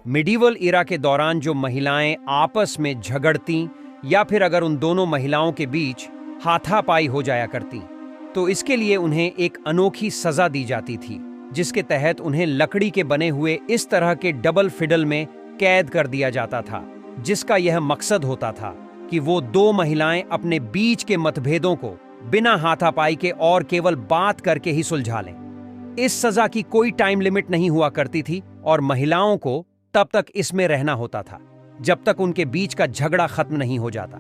Medieval इरा के दौरान जो महिलाएं आपस में झगड़ती या फिर अगर उन दोनों महिलाओं के बीच हाथापाई हो जाया करती तो इसके लिए उन्हें एक अनोखी सजा दी जाती थी, जिसके तहत उन्हें लकड़ी के बने हुए इस तरह के डबल फिडल में कैद कर दिया जाता था, जिसका यह मकसद होता था कि वो दो महिलाएं अपने बीच के मतभेदों को बिना हाथापाई के और केवल बात करके ही सुलझा लें। इस सजा की कोई टाइम लिमिट नहीं हुआ करती थी और महिलाओं को तब तक इसमें रहना होता था जब तक उनके बीच का झगड़ा खत्म नहीं हो जाता।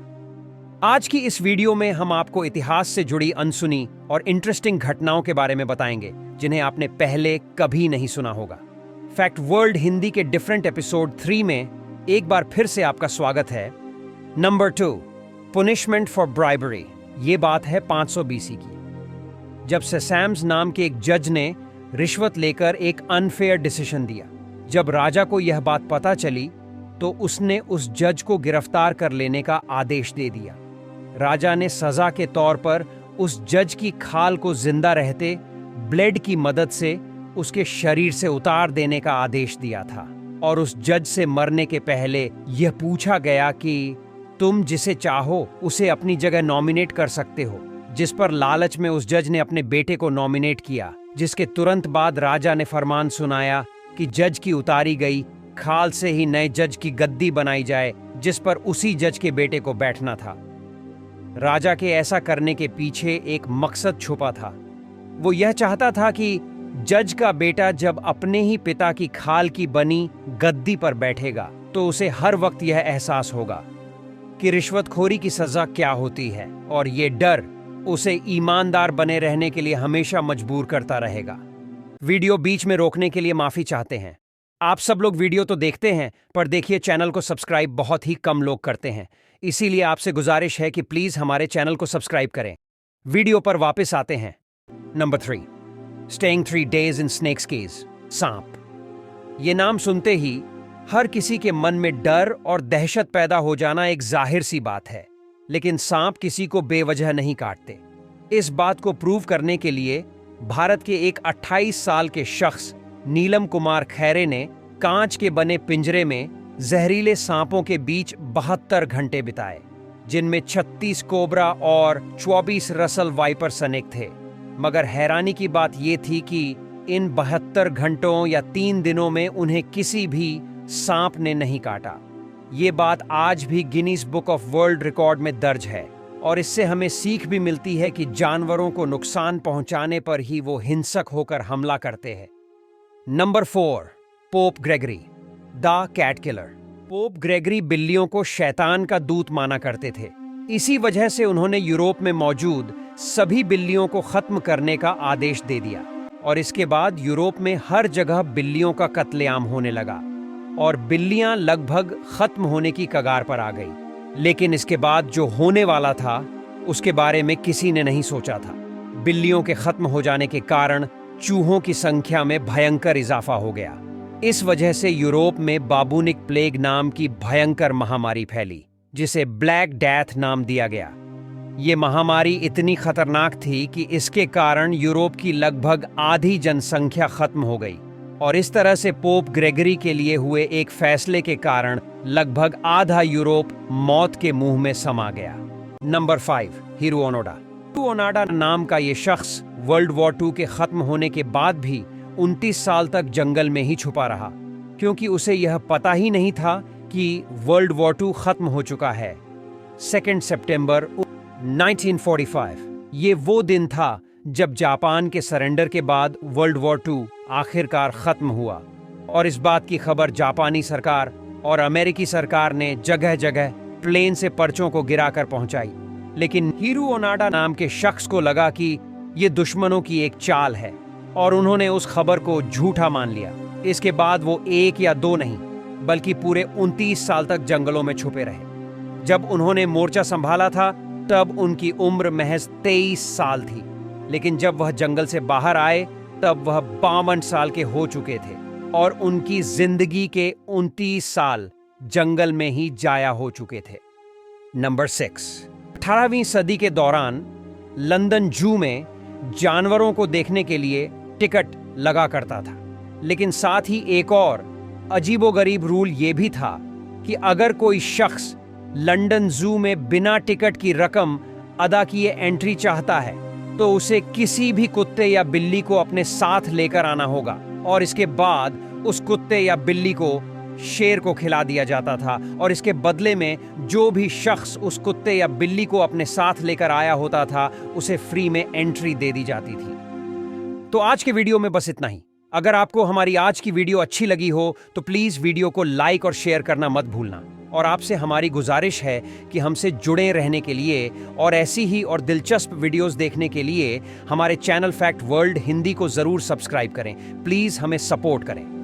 आज की इस वीडियो में हम आपको इतिहास से जुड़ी अनसुनी और इंटरेस्टिंग घटनाओं के बारे में बताएंगे जिन्हें आपने पहले कभी नहीं सुना होगा। फैक्ट वर्ल्ड हिंदी के डिफरेंट एपिसोड 3 में एक बार फिर से आपका स्वागत है। Number 2, punishment for bribery. ये बात है 500 BC की, जब सेसैम्स नाम के एक जज ने रिश्वत लेकर एक अनफेयर डिसीजन दिया। जब राजा को यह बात पता चली तो उसने उस जज को गिरफ्तार कर लेने का आदेश दे दिया। राजा ने सजा के तौर पर उस जज की खाल को जिंदा रहते ब्लेड की मदद से उसके शरीर से उतार देने का आदेश दिया था और उस जज से मरने के पहले यह पूछा गया कि तुम जिसे चाहो उसे अपनी जगह नॉमिनेट कर सकते हो, जिस पर लालच में उस जज ने अपने बेटे को नॉमिनेट किया, जिसके तुरंत बाद राजा ने फरमान सुनाया कि जज की उतारी गई खाल से ही नए जज की गद्दी बनाई जाए, जिस पर उसी जज के बेटे को बैठना था। राजा के ऐसा करने के पीछे एक मकसद छुपा था। वो यह चाहता था कि जज का बेटा जब अपने ही पिता की खाल की बनी गद्दी पर बैठेगा तो उसे हर वक्त यह एहसास होगा कि रिश्वतखोरी की सजा क्या होती है, और ये डर उसे ईमानदार बने रहने के लिए हमेशा मजबूर करता रहेगा। वीडियो बीच में रोकने के लिए माफी चाहते हैं। आप सब लोग वीडियो तो देखते हैं, पर देखिए चैनल को सब्सक्राइब बहुत ही कम लोग करते हैं, इसीलिए आपसे गुजारिश है कि प्लीज हमारे चैनल को सब्सक्राइब करें। वीडियो पर वापस आते हैं। नंबर 3, स्टेइंग 3 days इन स्नेक्स केज। सांप। ये नाम सुनते ही हर किसी के मन में डर और दहशत पैदा हो जाना एक जाहिर सी बात है, लेकिन सांप किसी को बेवजह नहीं काटते। इस बात को प्रूव करने के लिए भारत के एक 28 साल के शख्स नीलम कुमार खैरे ने कांच के बने पिंजरे में जहरीले सांपों के बीच 72 घंटे बिताए, जिनमें 36 कोबरा और 24 रसल वाइपर सनेक थे। मगर हैरानी की बात यह थी कि इन 72 घंटों या 3 दिनों में उन्हें किसी भी सांप ने नहीं काटा। ये बात आज भी Guinness book of world record में दर्ज है, और इससे हमें सीख भी मिलती है कि जानवरों को नुकसान पहुंचाने पर ही वो हिंसक होकर हमला करते हैं। Number 4, Pope Gregory, the cat killer. Pope Gregory बिल्लियों को शैतान का दूत माना करते थे। इसी वजह से उन्होंने यूरोप में मौजूद सभी बिल्लियों को खत्म करने का आदेश दे दिया, और इसके बाद यूरोप में हर जगह बिल्लियों का कत्लेआम होने लगा और बिल्लियां लगभग खत्म होने की कगार पर आ गई। लेकिन इसके बाद जो होने वाला था उसके बारे में किसी ने नहीं सोचा था। बिल्लियों के खत्म हो जाने के कारण चूहों की संख्या में भयंकर इजाफा हो गया। इस वजह से यूरोप में बाबूनिक प्लेग नाम की भयंकर महामारी फैली, जिसे ब्लैक डेथ नाम दिया गया। ये महामारी इतनी खतरनाक थी कि इसके कारण यूरोप की लगभग आधी जनसंख्या खत्म हो गई, और इस तरह से पोप ग्रेगरी के लिए हुए एक फैसले के कारण लगभग आधा यूरोप मौत के मुंह में समा गया। Number 5, Hiru Onoda. Hiru Onoda नाम का ये शख्स वर्ल्ड वॉर 2 के खत्म होने के बाद भी 29 साल तक जंगल में ही छुपा रहा, क्योंकि उसे यह पता ही नहीं था कि वर्ल्ड वॉर 2 खत्म हो चुका है। 2 सितंबर 1945 ये वो दिन था जब जापान के सरेंडर के बाद वर्ल्ड वॉर 2 आखिरकार खत्म हुआ, और इस बात की खबर जापानी सरकार और अमेरिकी सरकार ने जगह जगह प्लेन से पर्चों को गिराकर पहुंचाई। लेकिन हिरू ओनोडा नाम के शख्स को लगा कि ये दुश्मनों की एक चाल है, और उन्होंने उस खबर को झूठा मान लिया। इसके बाद वो 1 या 2 नहीं बल्कि पूरे 29 साल तक जंगलों में छुपे रहे। जब उन्होंने मोर्चा संभाला था तब उनकी उम्र महज 23 साल थी, लेकिन जब वह जंगल से बाहर आए तब वह 52 साल के हो चुके थे, और उनकी जिंदगी के 29 साल जंगल में ही जाया हो चुके थे। नंबर 6, 18वीं सदी के दौरान लंदन जू में जानवरों को देखने के लिए टिकट लगा करता था, लेकिन साथ ही एक और अजीबोगरीब रूल ये भी था कि अगर कोई शख्स लंदन जू में बिना टिकट की रकम अदा किए एंट्री चाहता है तो उसे किसी भी कुत्ते या बिल्ली को अपने साथ लेकर आना होगा, और इसके बाद उस कुत्ते या बिल्ली को शेर को खिला दिया जाता था, और इसके बदले में जो भी शख्स उस कुत्ते या बिल्ली को अपने साथ लेकर आया होता था उसे फ्री में एंट्री दे दी जाती थी। तो आज के वीडियो में बस इतना ही। अगर आपको हमारी आज की वीडियो अच्छी लगी हो तो प्लीज वीडियो को लाइक और शेयर करना मत भूलना, और आपसे हमारी गुजारिश है कि हमसे जुड़े रहने के लिए और ऐसी ही और दिलचस्प वीडियोस देखने के लिए हमारे चैनल फैक्ट वर्ल्ड हिंदी को जरूर सब्सक्राइब करें। प्लीज हमें सपोर्ट करें।